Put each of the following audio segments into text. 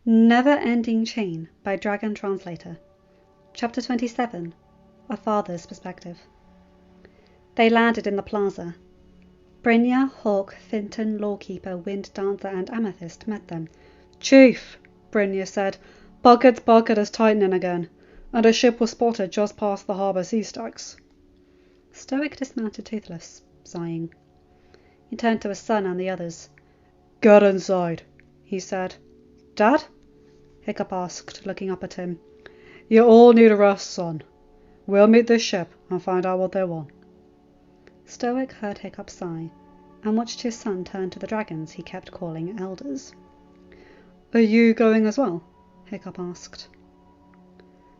Never-Ending Chain by Dragon Translator. Chapter 27. A Father's Perspective. They landed in the plaza. Brynja, Hawk, Finton, Lawkeeper, Wind Dancer and Amethyst met them. "Chief," Brynja said, "Bucket's bucket is tightening again, and a ship was spotted just past the harbour sea stacks." Stoic dismounted toothless, sighing. He turned to his son and the others. "Get inside," he said. "Dad?" Hiccup asked, looking up at him. "You all need a rest, son. We'll meet this ship and find out what they want." Stoic heard Hiccup sigh, and watched his son turn to the dragons he kept calling elders. "Are you going as well?" Hiccup asked.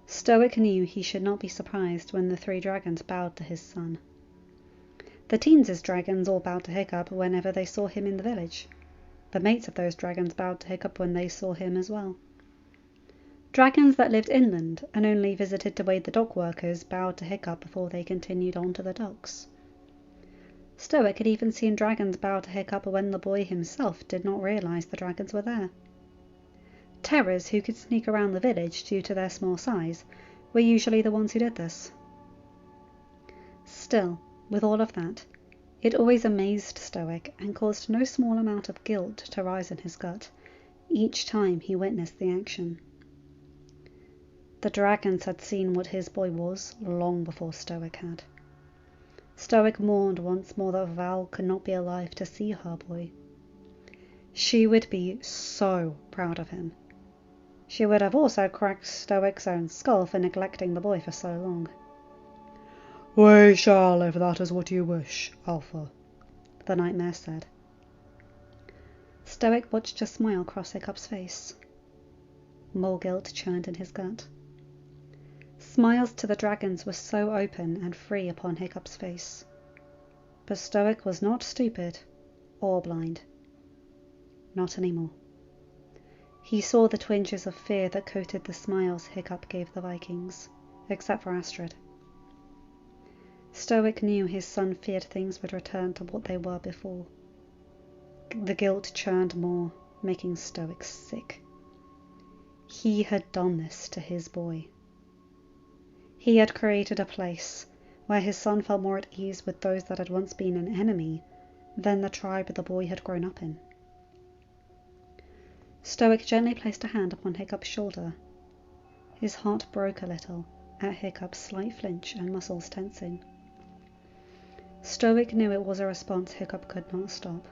Stoic knew he should not be surprised when the 3 dragons bowed to his son. The teens' dragons all bowed to Hiccup whenever they saw him in the village. The mates of those dragons bowed to Hiccup when they saw him as well. Dragons that lived inland and only visited to aid the dock workers bowed to Hiccup before they continued on to the docks. Stoic had even seen dragons bow to Hiccup when the boy himself did not realize the dragons were there. Terrors who could sneak around the village due to their small size were usually the ones who did this. Still, with all of that, it always amazed Stoic and caused no small amount of guilt to rise in his gut each time he witnessed the action. The dragons had seen what his boy was long before Stoic had. Stoic mourned once more that Val could not be alive to see her boy. She would be so proud of him. She would have also cracked Stoic's own skull for neglecting the boy for so long. "We shall, if that is what you wish, Alpha," the nightmare said. Stoic watched a smile cross Hiccup's face. More guilt churned in his gut. Smiles to the dragons were so open and free upon Hiccup's face. But Stoic was not stupid or blind. Not anymore. He saw the twinges of fear that coated the smiles Hiccup gave the Vikings, except for Astrid. Stoic knew his son feared things would return to what they were before. The guilt churned more, making Stoic sick. He had done this to his boy. He had created a place where his son felt more at ease with those that had once been an enemy than the tribe the boy had grown up in. Stoic gently placed a hand upon Hiccup's shoulder. His heart broke a little at Hiccup's slight flinch and muscles tensing. Stoic knew it was a response Hiccup could not stop.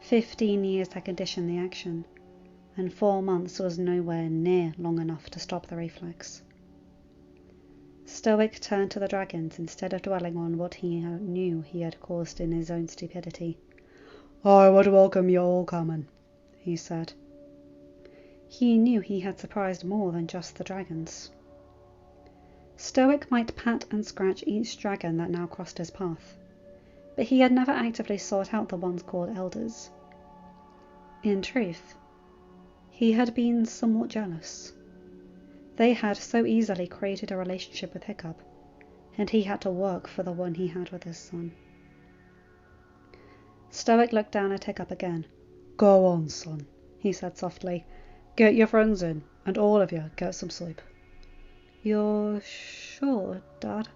15 years had conditioned the action, and 4 months was nowhere near long enough to stop the reflex. Stoic turned to the dragons instead of dwelling on what he knew he had caused in his own stupidity. "I would welcome you all coming," he said. He knew he had surprised more than just the dragons. Stoic might pat and scratch each dragon that now crossed his path, but he had never actively sought out the ones called elders. In truth, he had been somewhat jealous. They had so easily created a relationship with Hiccup, and he had to work for the one he had with his son. Stoic looked down at Hiccup again. "Go on, son," he said softly. "Get your friends in, and all of you get some sleep." "You're sure, Dad?"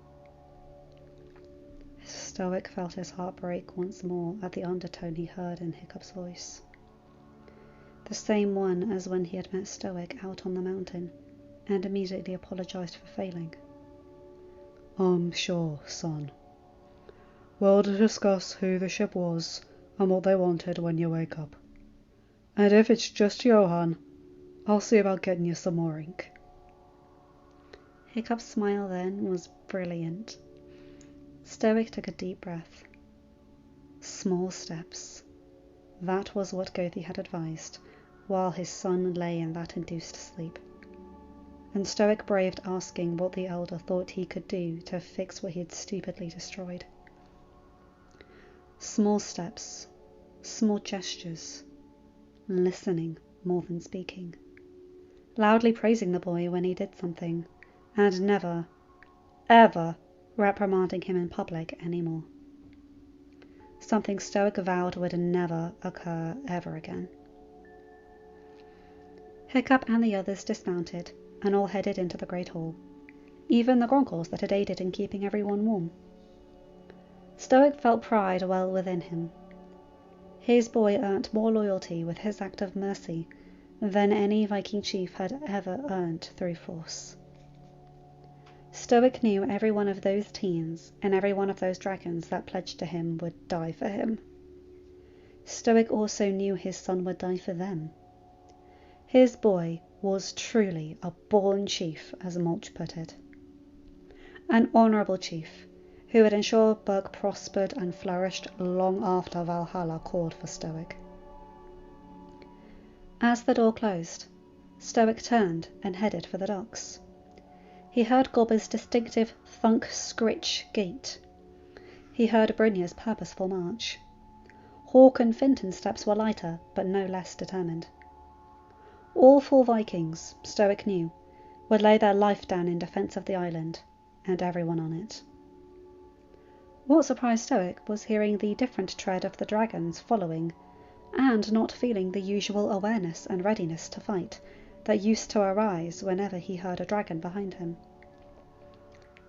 Stoic felt his heart break once more at the undertone he heard in Hiccup's voice. The same one as when he had met Stoic out on the mountain and immediately apologized for failing. "I'm sure, son. We'll discuss who the ship was and what they wanted when you wake up. And if it's just Johan, I'll see about getting you some more ink." Hiccup's smile then was brilliant. Stoic took a deep breath. Small steps. That was what Gothi had advised, while his son lay in that induced sleep. And Stoic braved asking what the elder thought he could do to fix what he had stupidly destroyed. Small steps, small gestures, listening more than speaking, loudly praising the boy when he did something, and never, ever reprimanding him in public anymore. Something Stoic vowed would never occur ever again. Hiccup and the others dismounted, and all headed into the great hall, even the gronkles that had aided in keeping everyone warm. Stoic felt pride well within him. His boy earned more loyalty with his act of mercy than any Viking chief had ever earned through force. Stoic knew every one of those teens and every one of those dragons that pledged to him would die for him. Stoic also knew his son would die for them. His boy was truly a born chief, as Mulch put it. An honourable chief, who would ensure Berg prospered and flourished long after Valhalla called for Stoic. As the door closed, Stoic turned and headed for the docks. He heard Gobber's distinctive thunk-scritch gait. He heard Brynjar's purposeful march. Hawk and Finton's steps were lighter, but no less determined. All 4 Vikings, Stoic knew, would lay their life down in defence of the island, and everyone on it. What surprised Stoic was hearing the different tread of the dragons following, and not feeling the usual awareness and readiness to fight that used to arise whenever he heard a dragon behind him.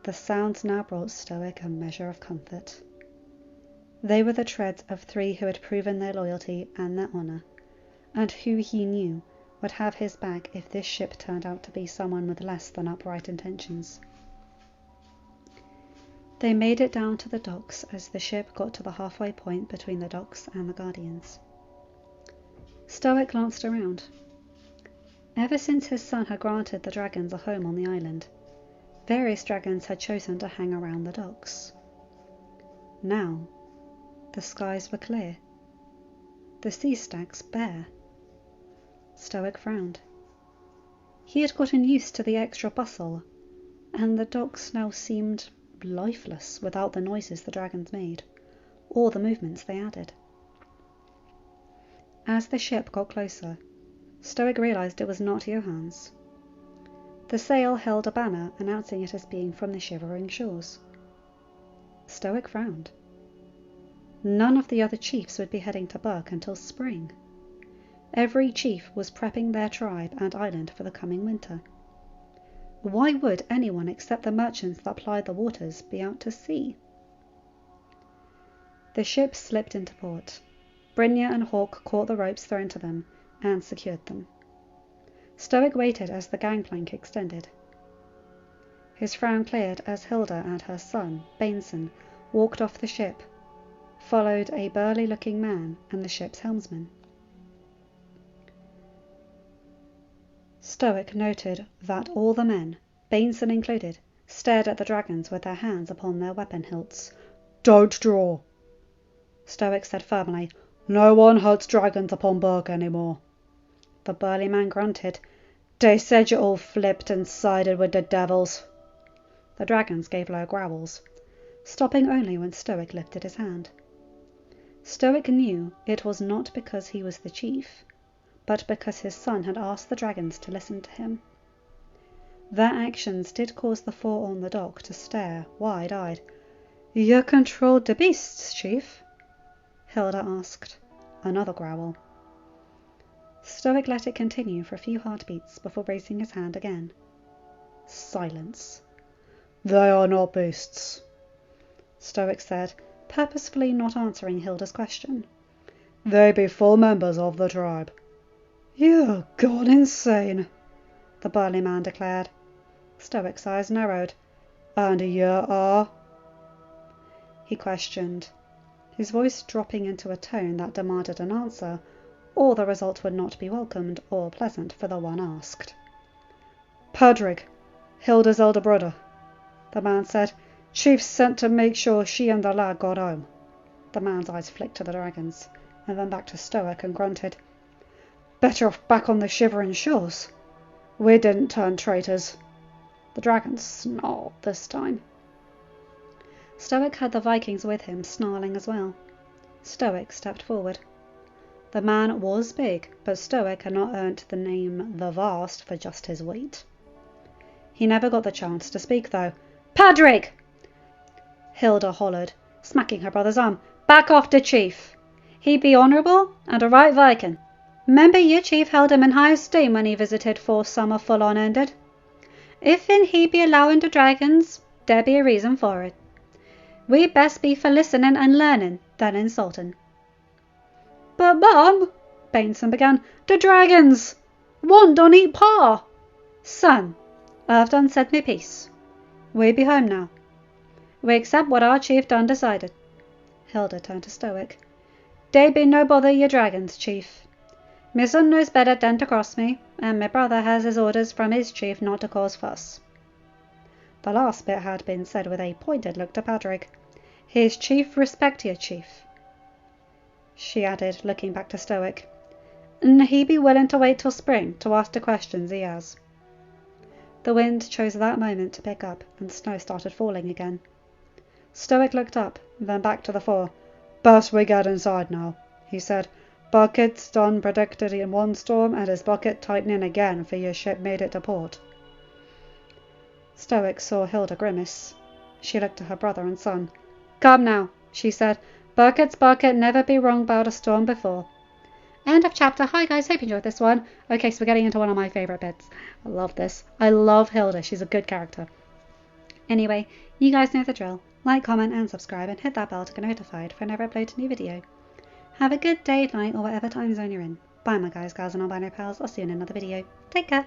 The sounds now brought Stoic a measure of comfort. They were the treads of 3 who had proven their loyalty and their honour, and who he knew would have his back if this ship turned out to be someone with less than upright intentions. They made it down to the docks as the ship got to the halfway point between the docks and the Guardians. Stoic glanced around. Ever since his son had granted the dragons a home on the island, various dragons had chosen to hang around the docks. Now, the skies were clear, the sea stacks bare. Stoic frowned. He had gotten used to the extra bustle, and the docks now seemed lifeless without the noises the dragons made, or the movements they added. As the ship got closer, Stoic realised it was not Johann's. The sail held a banner announcing it as being from the Shivering Shores. Stoic frowned. None of the other chiefs would be heading to Berk until spring. Every chief was prepping their tribe and island for the coming winter. Why would anyone except the merchants that plied the waters be out to sea? The ship slipped into port. Brynjar and Hawk caught the ropes thrown to them and secured them. Stoic waited as the gangplank extended. His frown cleared as Hilda and her son, Bainson, walked off the ship, followed a burly-looking man and the ship's helmsman. Stoic noted that all the men, Bainson included, stared at the dragons with their hands upon their weapon hilts. "Don't draw," Stoic said firmly. "No one hurts dragons upon Berk anymore." The burly man grunted. "They said you all flipped and sided with the devils." The dragons gave low growls, stopping only when Stoic lifted his hand. Stoic knew it was not because he was the chief, but because his son had asked the dragons to listen to him. Their actions did cause the 4 on the dock to stare wide-eyed. "You controlled the beasts, chief?" Hilda asked. Another growl. Stoic let it continue for a few heartbeats before raising his hand again. Silence. "They are not beasts," Stoic said, purposefully not answering Hilda's question. "They be full members of the tribe." "You're gone insane," the burly man declared. Stoic's eyes narrowed. "And you are?" he questioned, his voice dropping into a tone that demanded an answer, or the result would not be welcomed or pleasant for the one asked. "Padrig, Hilda's elder brother," the man said. "Chief sent to make sure she and the lad got home." The man's eyes flicked to the dragons, and then back to Stoic, and grunted. "Better off back on the Shivering Shores. We didn't turn traitors." The dragons snarled this time. Stoic had the Vikings with him, snarling as well. Stoic stepped forward. The man was big, but Stoic had not earned the name the Vast for just his weight. He never got the chance to speak, though. "Padrig!" Hilda hollered, smacking her brother's arm. "Back off the chief. He be honourable and a right Viking." Remember your chief held him in high esteem when he visited 4th summer full-on ended. If he be allowing the dragons, there be a reason for it. We best be for listening and learning than insulting. But Mum, Bainson began, the dragons! One don't eat paw! Son, I've done said me piece. We be home now. We accept what our chief done decided. Hilda turned to Stoic. They be no bother your dragons, chief. Me son knows better than to cross me, and my brother has his orders from his chief not to cause fuss. The last bit had been said with a pointed look to Patrick. His chief respect your chief, she added, looking back to Stoic. And he be willing to wait till spring to ask the questions he has. The wind chose that moment to pick up, and snow started falling again. Stoic looked up, then back to the 4. Best we get inside now, he said. Bucket's done predicted in one storm, and his bucket tightening again for your ship made it to port. Stoic saw Hilda grimace. She looked to her brother and son. Come now, she said. Bucket's bucket never be wrong about a storm before. End of chapter. Hi guys, hope you enjoyed this one. Okay, so we're getting into one of my favourite bits. I love this. I love Hilda. She's a good character. Anyway, you guys know the drill. Like, comment and subscribe, and hit that bell to get notified whenever I upload a new video. Have a good day, night, or whatever time zone you're in. Bye my guys, gals and non-binary pals. I'll see you in another video. Take care.